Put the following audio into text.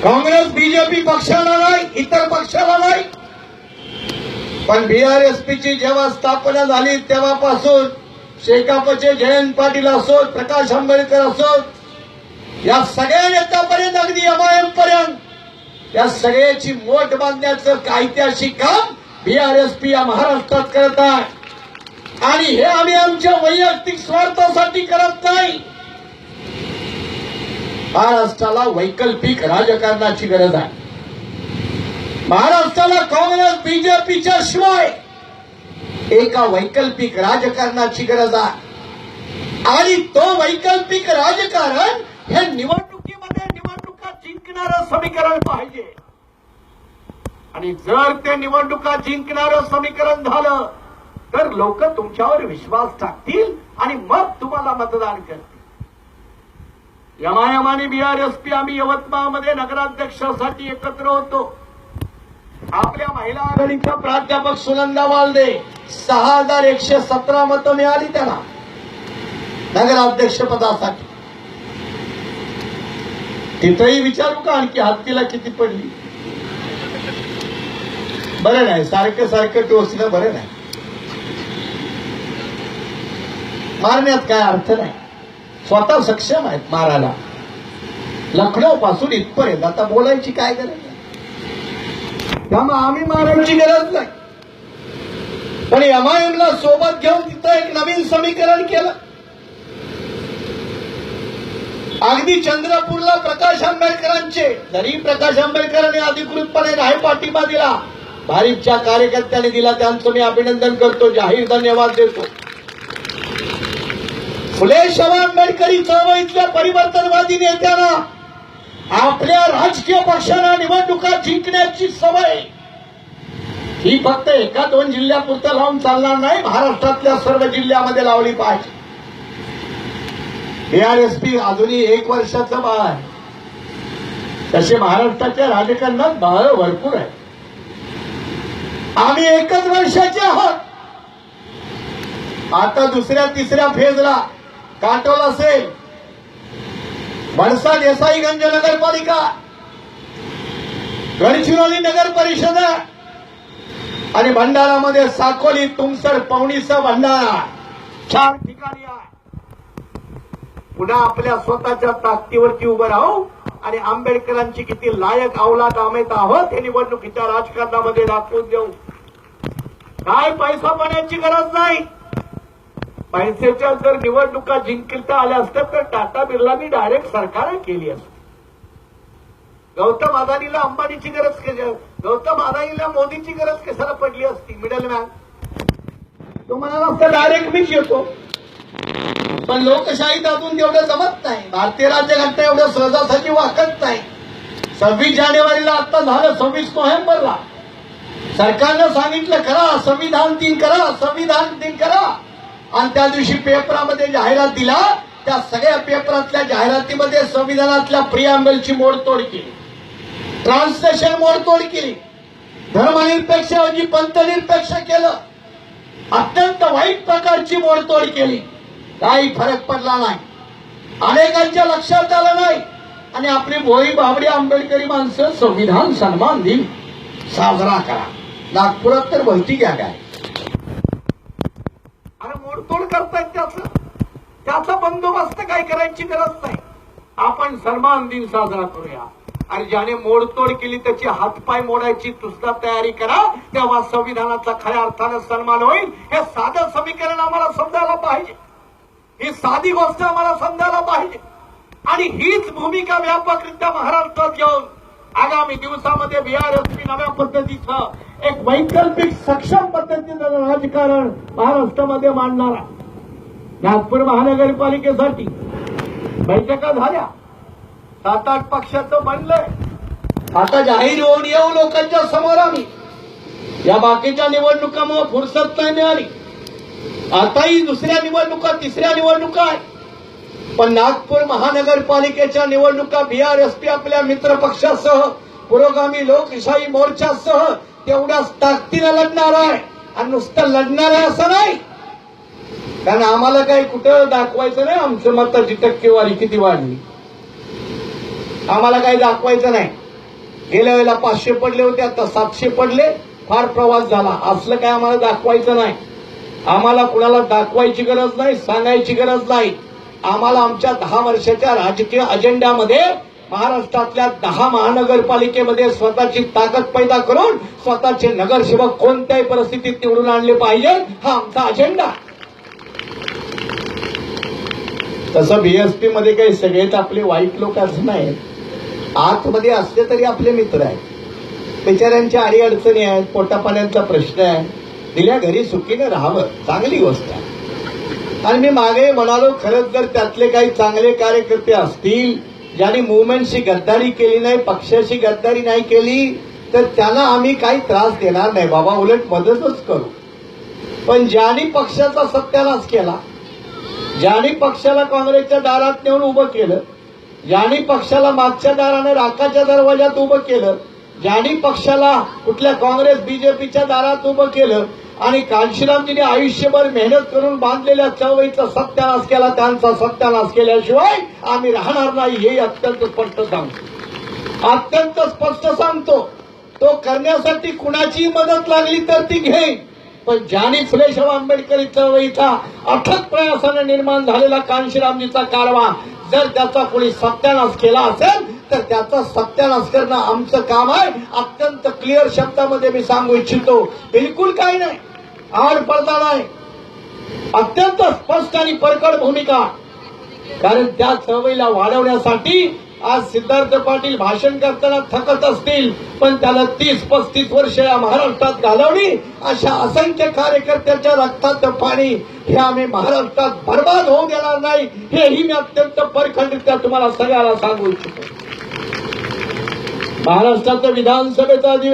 Congress BJP पक्षाला नाही, इतर पक्षाला नाही, पण बीआरएसपीची जेव्हा स्थापना झाली तेव्हापासून शेकापचे जयंत पाटील असोत, प्रकाश आंबेडकर असोत, या सगळ्या नेत्यापर्यंत अगदी एमआयएम पर्यंत या सगळ्याची मोठ बांधण्याचं ऐतिहासिक काम बीआरएसपी या महाराष्ट्रात करत आहे। आणि हे आम्ही आमच्या वैयक्तिक स्वार्थासाठी करत नाही, महाराष्ट्राला वैकल्पिक राजकारणाची गरज आहे। महाराष्ट्राला काँग्रेस बीजेपीच्या शिवाय एका वैकल्पिक राजकारणाची गरज आहे। आणि तो वैकल्पिक राजकारण हे निवडणुकीमध्ये निवडणुका जिंकणारं समीकरण पाहिजे। आणि जर ते निवडणुका जिंकणारं समीकरण झालं तर लोक तुमच्यावर विश्वास टाकतील आणि मग तुम्हाला मतदान करतील। एमआयएम आणि बीआरएसपी आम्ही यवतमाळमध्ये नगराध्यक्षासाठी एकत्र होतो। आपल्या महिला आघाडीच्या प्राध्यापक सुनंदा वालदे 6117 मतं मिळाली त्यांना नगराध्यक्ष पदासाठी। तिथेही विचारू का आणखी हत्तीला किती पडली? बरं नाही, सारखं सारखं टोचणं बरं नाही, मारण्यात काय अर्थ नाही। स्वतः सक्षम आहेत मारायला, लखनौ पासून इथपर्यंत, आता बोलायची काय गरज नाही, त्यामुळे आम्ही मारायची गरज नाही। पण एमआयएमला सोबत घेऊन तिथं एक नवीन समीकरण केलं। अगदी चंद्रपूरला प्रकाश आंबेडकरांचे, जरी प्रकाश आंबेडकरांनी अधिकृतपणे नाही पाठिंबा दिला, भारिपच्या कार्यकर्त्यांनी दिला, त्यांचं मी अभिनंदन करतो, जाहीर धन्यवाद देतो। फुले शाहू आंबेडकरी चळवळीतल्या परिवर्तनवादी नेत्यांना आपल्या राजकीय पक्षांना निवडणुका जिंकण्याची सवय ही फक्त एका दोन जिल्ह्यापुरतं लावून चालणार नाही, महाराष्ट्रातल्या सर्व जिल्ह्यामध्ये लावली पाहिजे। बीआरएसपी अजूनही 1 वर्षाचं बाळ आहे, तसे महाराष्ट्राच्या राजकारणात बाळ भरपूर आहे। आम्ही 1च वर्षाचे आहोत। आता दुसऱ्या तिसऱ्या फेजला काटोल असेल, वडसा देसाईगंज नगरपालिका, गडचिरोली नगर परिषद आणि भंडारामध्ये साकोली, तुमसर, पवनीचा भंडारा 4 ठिकाणी आहे। पुन्हा आपल्या स्वतःच्या ताकदीवरती उभं राहू आणि आंबेडकरांची किती लायक अवलाद आम्ही आहोत हे निवडणुकीच्या राजकारणामध्ये दाखवून देऊ। काय पैसा पाण्याची गरज नाही, पैशाच्या जर निवडणुका जिंकता आल्या असत्या तर टाटा बिर्लांनी डायरेक्ट सरकार केली असती। गौतम अदानीला अंबानीची गरज, गौतम अदानीला मोदीची गरज कशाला पडली असती? मिडलमॅन तो म्हणाला असता डायरेक्ट मीच येतो, पण लोकशाहीत अजून तेवढं जमत नाही, भारतीय राज्यघटना एवढं सहजासहजी वाकत नाही। 26 जानेवारीला आता झालं, 26 नोव्हेंबरला सरकारनं सांगितलं करा संविधान दिन करा, संविधान दिन करा, आणि त्या दिवशी पेपरामध्ये जाहिरात दिला, त्या सगळ्या पेपरातल्या जाहिरातीमध्ये संविधानातल्या प्रिअम्बलची मोडतोड केली, ट्रान्सलेशन मोडतोड केली, धर्मनिरपेक्षऐवजी पंथनिरपेक्ष केलं, अत्यंत वाईट प्रकारची मोडतोड केली। काही फरक पडला नाही, अनेकांच्या लक्षात आलं नाही, आणि आपली भोळी बाबडी आंबेडकरी माणसं संविधान सन्मान दिन साजरा करा, नागपुरात तर भलती घ्या काय अरे मोडतोड करतायत, त्याचा बंदोबस्त काय करायची गरज नाही, आपण सन्मान दिन साजरा करूया। आणि ज्याने मोडतोड केली त्याची हातपाय मोडायची सुद्धा तयारी करा, तेव्हा संविधानाचा खऱ्या अर्थानं सन्मान होईल। हे साधं समीकरण आम्हाला समजायला पाहिजे, ही साधी गोष्ट आम्हाला समजायला पाहिजे। आणि हीच भूमिका व्यापकरित्या महाराष्ट्रात घेऊन आगामी दिवसामध्ये बीआरएसपी नव्या पद्धतीचं एक वैकल्पिक सक्षम पद्धतीचं राजकारण महाराष्ट्रामध्ये मांडणार आहे। नागपूर महानगरपालिकेसाठी बैठका झाल्या, 7-8 पक्षाचं बनलंय, आता जाहीर होऊन येऊ लोकांच्या समोर आम्ही। या बाकीच्या निवडणुकांमुळे फुरसत नाही मिळाली, आताही दुसऱ्या निवडणुका, तिसऱ्या निवडणुका आहे, पण नागपूर महानगरपालिकेच्या निवडणुका बीआरएसपी आपल्या मित्र पक्षासह, पुरोगामी लोकशाही मोर्चासह तेवढ्याच ताकदीनं लढणार आहे। आणि नुसतं लढणार आहे असं नाही, कारण आम्हाला काही कुठं दाखवायचं नाही आमचं मताची टक्केवारी किती वाढली, आम्हाला काही दाखवायचं नाही। गेल्या वेळेला 500 पडले होते, आता 700 पडले. फार प्रवास झाला. असलं काय आम्हाला दाखवायचं नाही. आम्हाला कुणाला दाखवायची गरज नाही, सांगायची गरज नाही. आम्हाला आमच्या 10 वर्षाच्या राजकीय अजेंड्यामध्ये महाराष्ट्रातल्या 10 महानगरपालिकेमध्ये स्वतःची ताकद पैदा करून स्वतःचे नगरसेवक कोणत्याही परिस्थितीत निवडून आणले पाहिजे, हा आमचा अजेंडा. तसं बीएसपी मध्ये काही सगळेच आपले वाईट लोक असं नाही. आतमध्ये असले तरी आपले मित्र आहेत. बिचाऱ्यांच्या अडीअडचणी आहेत, पोटापाण्याचा प्रश्न आहे. दिल्या घरी सुखीने राहावं, चांगली गोष्ट आहे. आणि मी मागे म्हणालो, खरंच जर त्यातले काही चांगले कार्यकर्ते असतील ज्यांनी मुवमेंटशी गद्दारी केली नाही, पक्षाशी गद्दारी नाही केली, तर त्यांना आम्ही काही त्रास देणार नाही बाबा, उलट मदतच करू. पण ज्यांनी पक्षाचा सत्यानाश केला, ज्यांनी पक्षाला काँग्रेसच्या दारात नेऊन उभं केलं, ज्यांनी पक्षाला मागच्या दाराने राखाच्या दरवाजात उभं केलं, ज्यांनी पक्षाला कुठल्या काँग्रेस बीजेपीच्या दारात उभं केलं आणि कांशीरामजीने आयुष्यभर मेहनत करून बांधलेल्या चळवळीचा सत्यानाश केला, त्यांचा सत्यानाश केल्याशिवाय आम्ही राहणार नाही, हे अत्यंत स्पष्ट सांगतो. अत्यंत स्पष्ट सांगतो. तो करण्यासाठी कुणाची मदत लागली तर ती घेईन. पण ज्यांनी फुले शाहू आंबेडकरी चळवळीचा अथक प्रयासाने निर्माण झालेला कांशीरामजीचा कारवा जर त्याचा कोणी सत्यानाश केला असेल तर त्याचा सत्यानाश करणं आमचं काम आहे. अत्यंत क्लिअर शब्दामध्ये मी सांगू इच्छितो. बिलकुल काही नाही, आड पडदा नाही, अत्यंत स्पष्ट आणि परखड भूमिका. कारण त्या चळवळीला वाढवण्यासाठी आज सिद्धार्थ पाटील भाषण करताना थकत असतील, पण त्याला 30-35 वर्ष या महाराष्ट्रात घालवली. अशा असंख्य कार्यकर्त्याच्या रक्ताचं पाणी हे आम्ही महाराष्ट्रात बर्बाद होऊ देणार नाही, हेही मी अत्यंत परखडरित्या तुम्हाला सगळ्याला सांगू इच्छितो. महाराष्ट्राचं विधानसभेचं अधिवेशन